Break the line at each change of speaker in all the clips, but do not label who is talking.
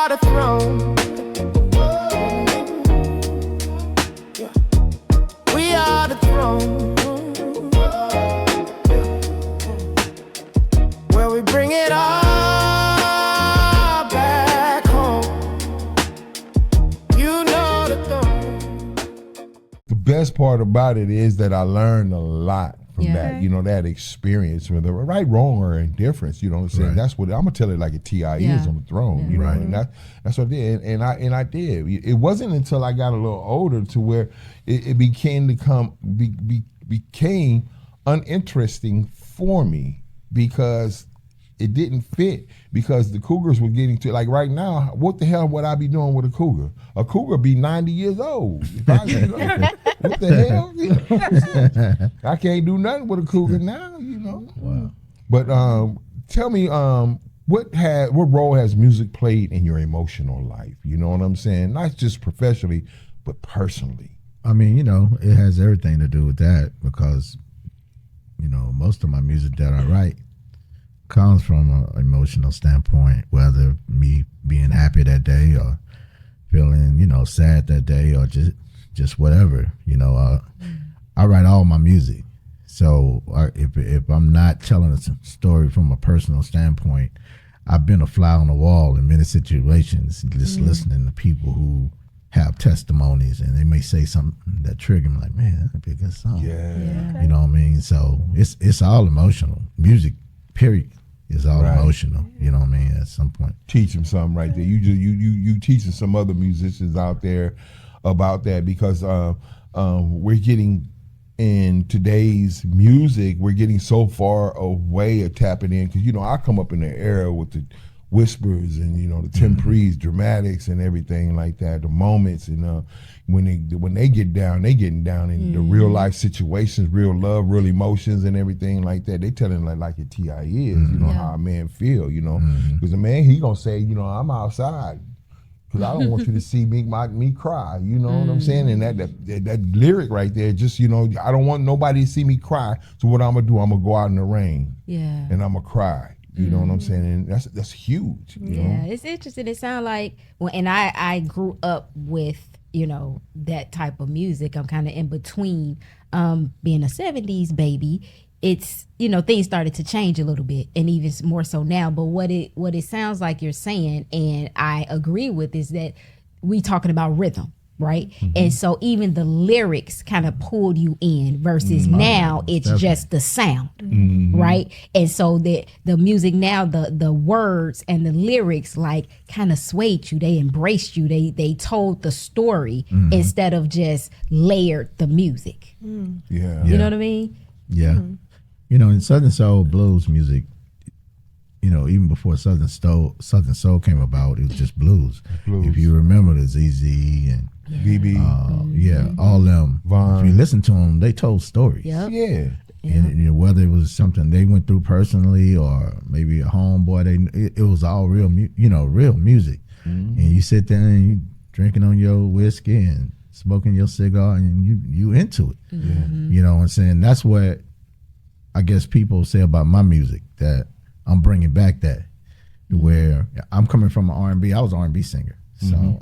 are the throne. We are the throne. Where we bring it all back home. You know the throne.
The best part about it is that I learned a lot from that, that experience, whether right, wrong, or indifference. You know what I'm saying? Right. That's what I'm gonna tell it like a T.I. is on the throne. You know, and that's what I did, and I did. It wasn't until I got a little older to where it became became uninteresting for me because it didn't fit, because the Cougars were getting to, like right now, what the hell would I be doing with a Cougar? A Cougar be 90 years old. What the hell? I can't do nothing with a Cougar now, Wow. But tell me, what role has music played in your emotional life? You know what I'm saying? Not just professionally, but personally.
I mean, it has everything to do with that, because, most of my music that I write comes from an emotional standpoint, whether me being happy that day or feeling, sad that day, or just whatever. I write all my music. So if I'm not telling a story from a personal standpoint, I've been a fly on the wall in many situations, just listening to people who have testimonies, and they may say something that trigger me, like, man, that'd be a good song.
Yeah.
You know what I mean? So it's all emotional. Music, period, is all emotional. You know what I mean? At some point,
teach them something right there. You teaching some other musicians out there about that, because we're getting, in today's music, we're getting so far away of tapping in, because I come up in the era with the whispers and the temperies, dramatics, and everything like that, the moments, and when they get down, they getting down in the real life situations, real love, real emotions, and everything like that. They telling like a T.I. is, how a man feel, because a man, he gonna say, I'm outside because I don't want you to see me cry, you know what I'm saying? And that lyric right there, just, I don't want nobody to see me cry, so what I'm gonna do, I'm gonna go out in the rain, and I'm gonna cry. You know what I'm saying? And that's huge. You know?
It's interesting. It sounds like, and I grew up with, that type of music. I'm kind of in between being a 70s baby. It's, things started to change a little bit, and even more so now. But what it sounds like you're saying, and I agree with, is that we talking about rhythm. Right. Mm-hmm. And so even the lyrics kind of pulled you in, versus now it's definitely just the sound. Right. And so the music now, the words and the lyrics like kind of swayed you. They embraced you. They told the story instead of just layered the music.
Yeah.
You know what I mean?
Yeah. In Southern Soul blues music, even before Southern Soul came about, it was just blues. If you remember the ZZ and
BB,
all them.
Vaughn.
If you listen to them, they told stories.
Yep.
Yeah.
And whether it was something they went through personally, or maybe a homeboy, it was all real, real music. And you sit there and you drinking on your whiskey and smoking your cigar, and you into it. You know what I'm saying? That's what I guess people say about my music, that I'm bringing back that, where I'm coming from an R&B. I was an R&B singer. So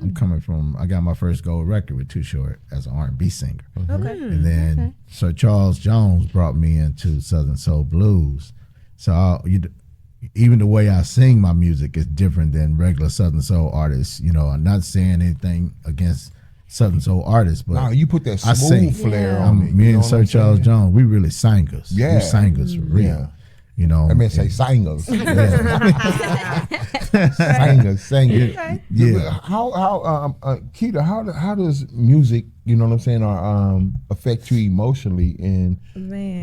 I got my first gold record with Too Short as an R&B singer.
Okay.
And then Sir Charles Jones brought me into Southern Soul Blues. So even the way I sing my music is different than regular Southern Soul artists. I'm not saying anything against Southern Soul artists, but
no, you put that smooth flair on it.
Me and Sir Charles Jones, we really singers.
Yeah.
We singers for real.
I mean, say singers. Singers.
Okay. Yeah.
How Keita, how does music, affect you emotionally, and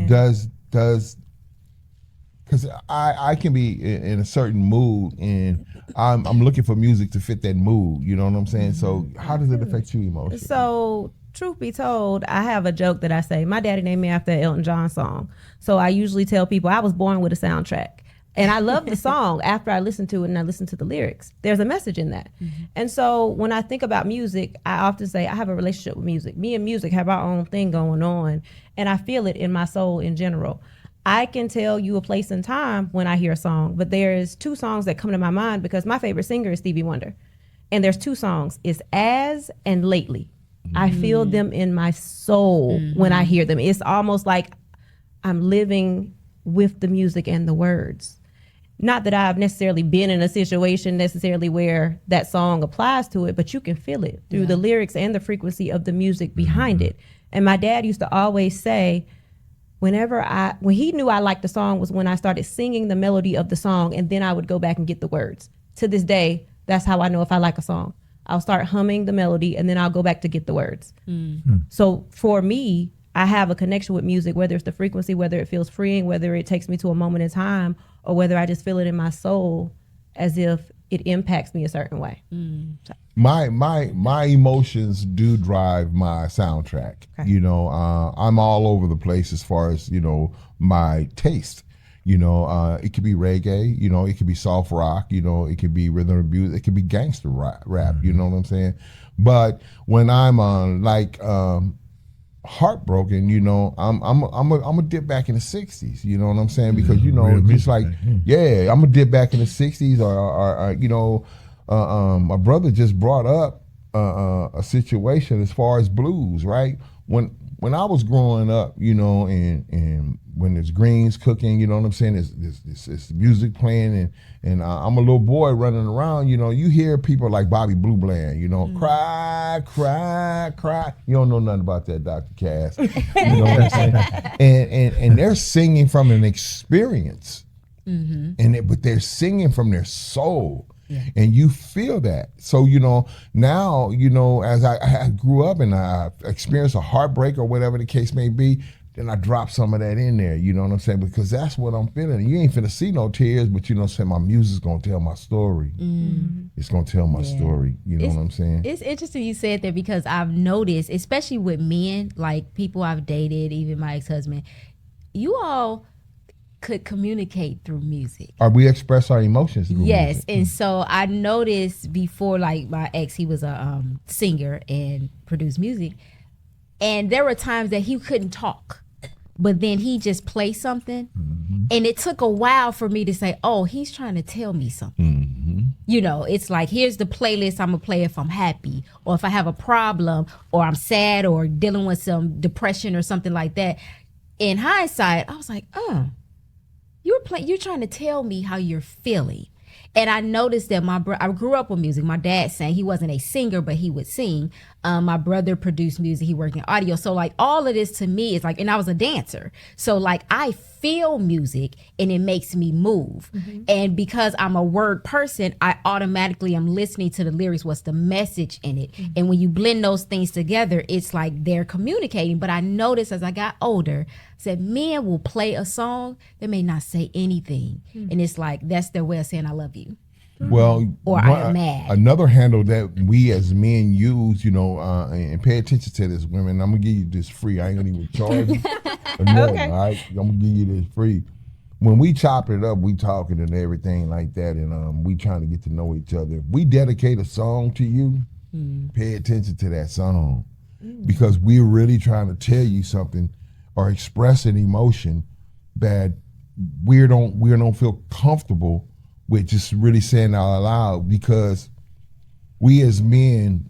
does because I can be in a certain mood, and I'm looking for music to fit that mood. You know what I'm saying? So how does it affect you emotionally?
So truth be told, I have a joke that I say, my daddy named me after an Elton John song. So I usually tell people I was born with a soundtrack. And I love the song after I listen to it and I listen to the lyrics. There's a message in that. And so when I think about music, I often say I have a relationship with music. Me and music have our own thing going on, and I feel it in my soul in general. I can tell you a place and time when I hear a song, but there's two songs that come to my mind because my favorite singer is Stevie Wonder. And there's two songs. It's As and Lately. I feel them in my soul when I hear them. It's almost like I'm living with the music and the words. Not that I've necessarily been in a situation necessarily where that song applies to it, but you can feel it through the lyrics and the frequency of the music behind it. And my dad used to always say, when he knew I liked the song was when I started singing the melody of the song, and then I would go back and get the words. To this day, that's how I know if I like a song. I'll start humming the melody and then I'll go back to get the words. So for me, I have a connection with music, whether it's the frequency, whether it feels freeing, whether it takes me to a moment in time, or whether I just feel it in my soul as if it impacts me a certain way.
My emotions do drive my soundtrack.
Okay.
You know, I'm all over the place as far as, you know, my taste. You know, it could be reggae, you know, it could be soft rock, you know, it could be rhythm and blues, it could be gangster rap, you know what I'm saying? But when I'm heartbroken, you know, I'm gonna dip back in the '60s, you know what I'm saying? Because you know, just like I'm gonna dip back in the '60s, or you know, my brother just brought up a situation as far as blues, right? When I was growing up, you know, and when there's greens cooking, you know what I'm saying, it's music playing, and I'm a little boy running around, you know, you hear people like Bobby Blue Bland, you know, cry, cry, cry. You don't know nothing about that, Dr. Cass. You know what I'm saying? And they're singing from an experience, but they're singing from their soul. And you feel that. So, you know, now, you know, as I grew up and I experienced a heartbreak or whatever the case may be, then I drop some of that in there, you know what I'm saying? Because that's what I'm feeling. You ain't finna see no tears, but you know what I'm saying? My music's gonna tell my story. It's gonna tell my story, you know what I'm saying?
It's interesting you said that, because I've noticed, especially with men, like people I've dated, even my ex-husband, you all could communicate through music.
Or we express our emotions through music.
And so I noticed before, like my ex, he was a singer and produced music, and there were times that he couldn't talk, but then he just play something, and it took a while for me to say, oh, he's trying to tell me something. You know, it's like, here's the playlist I'm gonna play if I'm happy, or if I have a problem, or I'm sad, or dealing with some depression or something like that. In hindsight, I was like, you're trying to tell me how you're feeling. And I noticed that I grew up with music. My dad sang. He wasn't a singer, but he would sing. My brother produced music. He worked in audio. So like all of this to me is like, and I was a dancer. So like I feel music and it makes me move. And because I'm a word person, I automatically am listening to the lyrics. What's the message in it? And when you blend those things together, it's like they're communicating. But I noticed as I got older, said men will play a song that may not say anything. And it's like, that's their way of saying I love you.
Well,
or I am mad.
Another handle that we as men use, you know, and pay attention to this, women. I'm gonna give you this free. I ain't gonna even charge you.
Okay.
All right, I'm gonna give you this free. When we chop it up, we talking and everything like that, and we trying to get to know each other. If we dedicate a song to you, pay attention to that song, because we're really trying to tell you something or express an emotion that we don't feel comfortable with just really saying out loud, because we as men,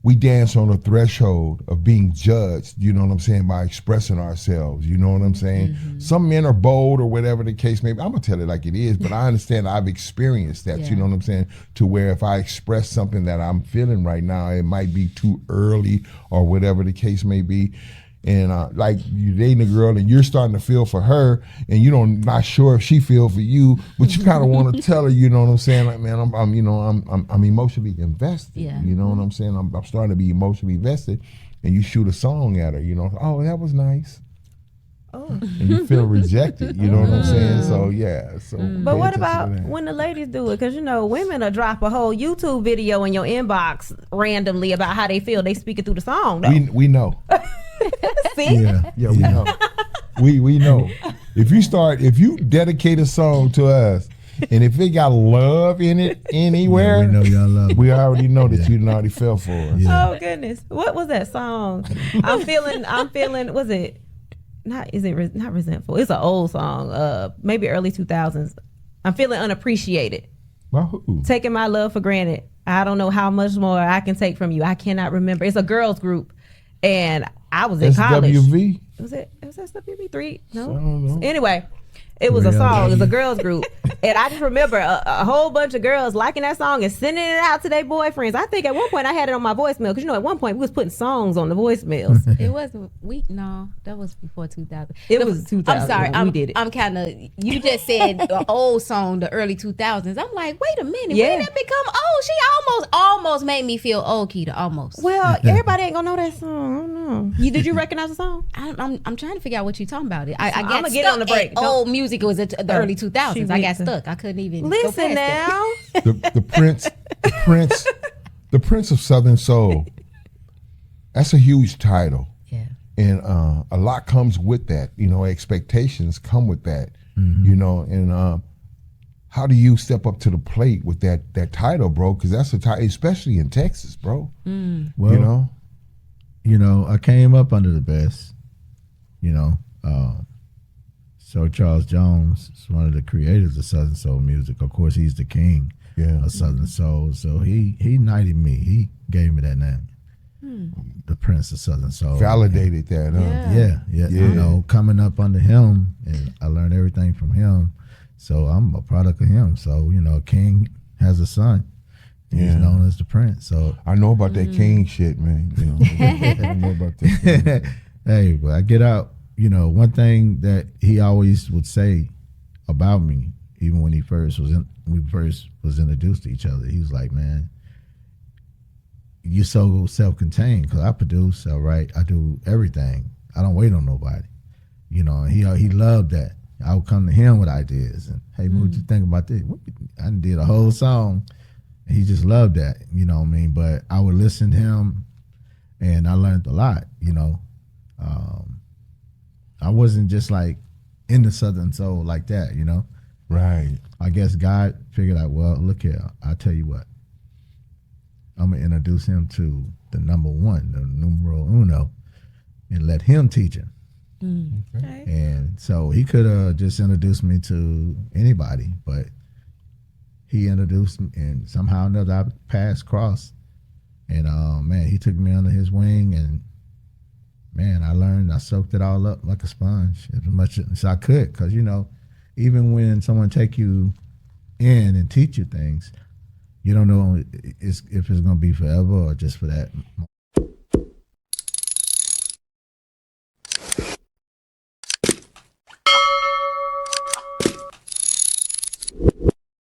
we dance on the threshold of being judged, you know what I'm saying, by expressing ourselves, you know what I'm saying? Some men are bold or whatever the case may be. I'm gonna tell it like it is, but I understand I've experienced that, you know what I'm saying, to where if I express something that I'm feeling right now, it might be too early or whatever the case may be. And like you dating a girl and you're starting to feel for her, and you don't not sure if she feel for you, but you kind of want to tell her, you know what I'm saying? Like, man, I'm emotionally invested. You know what I'm saying? I'm starting to be emotionally invested, and you shoot a song at her, you know, oh, that was nice. And you feel rejected, you know what I'm saying? So yeah. So
but what about when the ladies do it? Because you know, women will drop a whole YouTube video in your inbox randomly about how they feel. They speak it through the song, though.
We know.
See?
Yeah, we know. we know. If you dedicate a song to us, and if it got love in it anywhere,
we know y'all love it.
We already know that you already fell for us.
Oh goodness, what was that song? I'm feeling. Was it? Not resentful? It's an old song. Maybe early 2000s. I'm feeling unappreciated.
Well, who?
Taking my love for granted. I don't know how much more I can take from you. I cannot remember. It's a girls group, and I was in college.
SWV?
Was it SWV3?
I
No.
don't know.
Anyway, it was a song. It was a
3LW.
girls group, and I just remember a whole bunch of girls liking that song and sending it out to their boyfriends. I think at one point I had it on my voicemail because at one point we was putting songs on the voicemails.
It wasn't no, that was before 2000.
It was 2000
I'm sorry,
when we did it.
I'm kind of. You just said the old song, the early 2000s. I'm like, wait a minute,
Yeah.
when did that become old? She almost made me feel old, Keita. Almost.
Well, everybody ain't gonna know that song. I don't know. Did you recognize the song?
I'm trying to figure out what you're talking about. I
I'ma
got
get
stuck
on the break.
at
Don't-
old music. It was the early 2000s.
she
I got
went to-
stuck. I couldn't even go
Listen
past that.
now.
The Prince of Southern Soul. That's a huge title.
Yeah.
And a lot comes with that. Expectations come with that. And how do you step up to the plate with that title, bro? Because that's a title, especially in Texas, bro.
Well, I came up under the best. Sir Charles Jones is one of the creators of Southern Soul music. Of course, he's the king
Yeah.
of Southern Soul. So he knighted me. He gave me that name, the Prince of Southern Soul.
Validated that, huh?
Yeah.
Yeah. Coming up under him, and I learned everything from him. So I'm a product of him. So King has a son. He's
Yeah.
known as the Prince. So
I know about that king shit, man. I know about that.
hey, but I get out. One thing that he always would say about me, even when we first was introduced to each other, he was like, "Man, you're so self-contained because I produce, I write, I do everything. I don't wait on nobody." And he loved that. I would come to him with ideas and, "Hey, what you think about this?" I did a whole song. And he just loved that. You know what I mean? But I would listen to him, and I learned a lot. I wasn't just like in the Southern Soul like that,
Right.
I guess God figured out, well, look here, I'll tell you what. I'm going to introduce him to the number one, the numero uno, and let him teach him.
Okay.
And so he could have just introduced me to anybody, but he introduced me, and somehow or another our paths crossed. And man, he took me under his wing, and man, I soaked it all up like a sponge as much as I could, because even when someone take you in and teach you things, you don't know if it's going to be forever or just for that